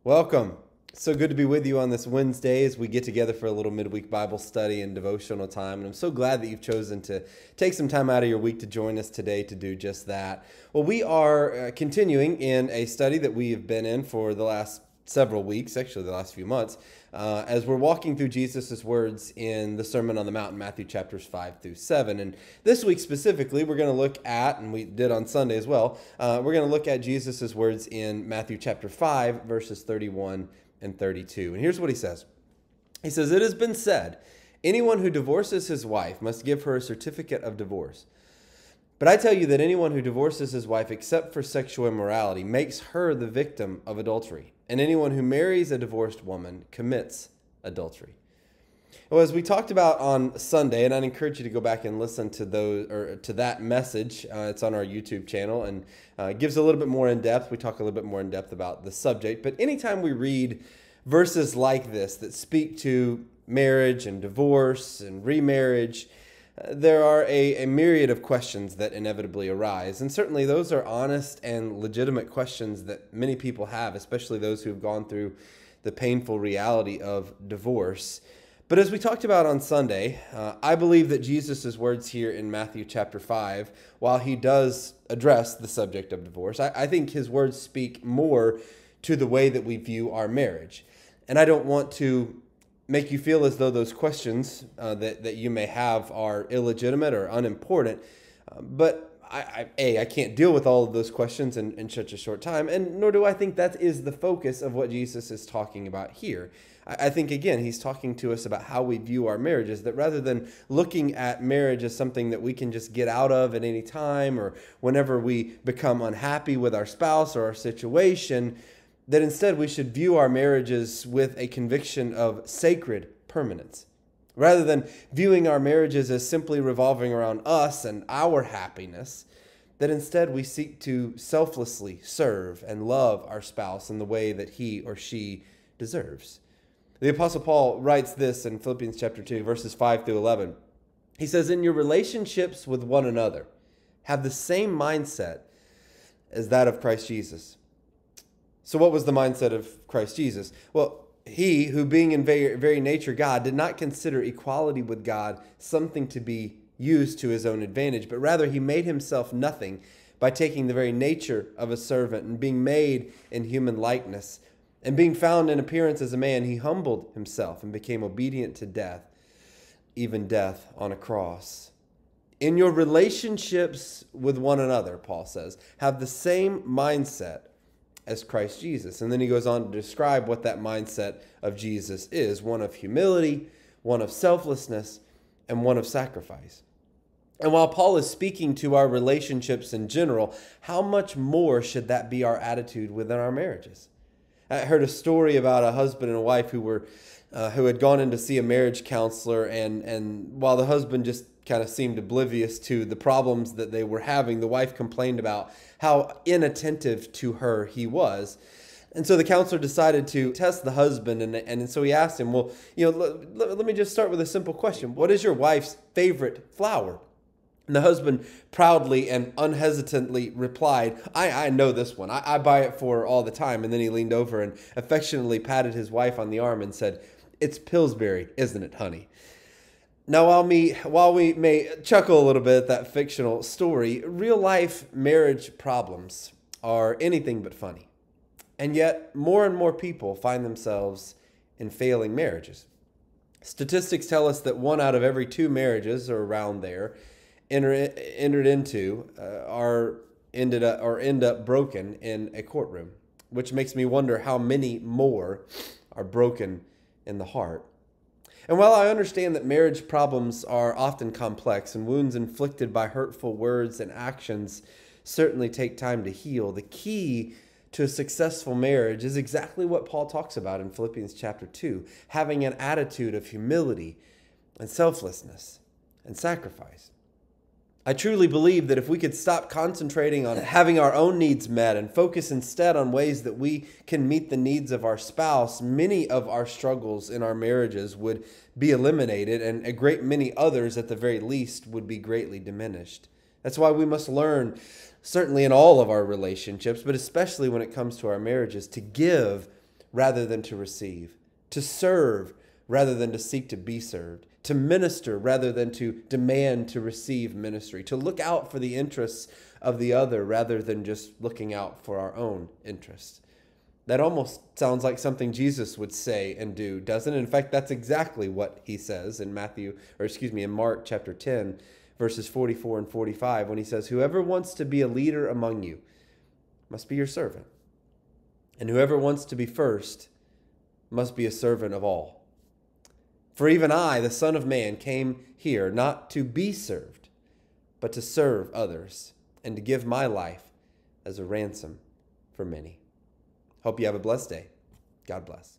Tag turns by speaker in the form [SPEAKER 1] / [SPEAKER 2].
[SPEAKER 1] Welcome. So good to be with you on this Wednesday as we get together for a little midweek Bible study and devotional time. And I'm so glad that you've chosen to take some time out of your week to join us today to do just that. Well, we are continuing in a study that we have been in for the last several weeks, actually the last few months, as we're walking through Jesus' words in the Sermon on the Mount, Matthew chapters 5 through 7. And this week specifically, we're going to look at, and we did on Sunday as well, we're going to look at Jesus' words in Matthew chapter 5, verses 31 and 32. And here's what he says. He says, "It has been said, anyone who divorces his wife must give her a certificate of divorce. But I tell you that anyone who divorces his wife except for sexual immorality makes her the victim of adultery. And anyone who marries a divorced woman commits adultery." Well, as we talked about on Sunday, and I'd encourage you to go back and listen to those or to that message. It's on our YouTube channel and gives a little bit more in depth. We talk a little bit more in depth about the subject. But anytime we read verses like this that speak to marriage and divorce and remarriage, there are a myriad of questions that inevitably arise. And certainly those are honest and legitimate questions that many people have, especially those who have gone through the painful reality of divorce. But as we talked about on Sunday, I believe that Jesus' words here in Matthew chapter 5, while he does address the subject of divorce, I think his words speak more to the way that we view our marriage. And I don't want to make you feel as though those questions that you may have are illegitimate or unimportant. But I can't deal with all of those questions in such a short time, and nor do I think that is the focus of what Jesus is talking about here. I think, again, he's talking to us about how we view our marriages, that rather than looking at marriage as something that we can just get out of at any time or whenever we become unhappy with our spouse or our situation, that instead we should view our marriages with a conviction of sacred permanence. Rather than viewing our marriages as simply revolving around us and our happiness, that instead we seek to selflessly serve and love our spouse in the way that he or she deserves. The Apostle Paul writes this in Philippians chapter 2, verses 5 through 11. He says, "In your relationships with one another, have the same mindset as that of Christ Jesus." So what was the mindset of Christ Jesus? Well, he, who being in very nature God, did not consider equality with God something to be used to his own advantage, but rather he made himself nothing by taking the very nature of a servant and being made in human likeness. And being found in appearance as a man, he humbled himself and became obedient to death, even death on a cross. In your relationships with one another, Paul says, have the same mindset as Christ Jesus. And then he goes on to describe what that mindset of Jesus is: one of humility, one of selflessness, and one of sacrifice. And while Paul is speaking to our relationships in general, how much more should that be our attitude within our marriages? I heard a story about a husband and a wife who had gone in to see a marriage counselor, and while the husband just kind of seemed oblivious to the problems that they were having, the wife complained about how inattentive to her he was. And so the counselor decided to test the husband, and so he asked him, well, let me just start with a simple question. What is your wife's favorite flower? And the husband proudly and unhesitantly replied, I know this one. I buy it for her all the time. And then he leaned over and affectionately patted his wife on the arm and said, "It's Pillsbury, isn't it, honey?" Now, while we may chuckle a little bit at that fictional story, real life marriage problems are anything but funny. And yet, more and more people find themselves in failing marriages. Statistics tell us that 1 out of every 2 marriages, or around there, entered into end up broken in a courtroom, which makes me wonder how many more are broken in the heart. And while I understand that marriage problems are often complex and wounds inflicted by hurtful words and actions certainly take time to heal, the key to a successful marriage is exactly what Paul talks about in Philippians chapter 2, having an attitude of humility and selflessness and sacrifice. I truly believe that if we could stop concentrating on having our own needs met and focus instead on ways that we can meet the needs of our spouse, many of our struggles in our marriages would be eliminated, and a great many others, at the very least, would be greatly diminished. That's why we must learn, certainly in all of our relationships, but especially when it comes to our marriages, to give rather than to receive, to serve rather than to seek to be served, to minister rather than to demand to receive ministry, to look out for the interests of the other rather than just looking out for our own interests. That almost sounds like something Jesus would say and do, doesn't it? In fact, that's exactly what he says in in Mark chapter 10, verses 44 and 45, when he says, "Whoever wants to be a leader among you must be your servant, and whoever wants to be first must be a servant of all. For even I, the Son of Man, came here not to be served, but to serve others, and to give my life as a ransom for many." Hope you have a blessed day. God bless.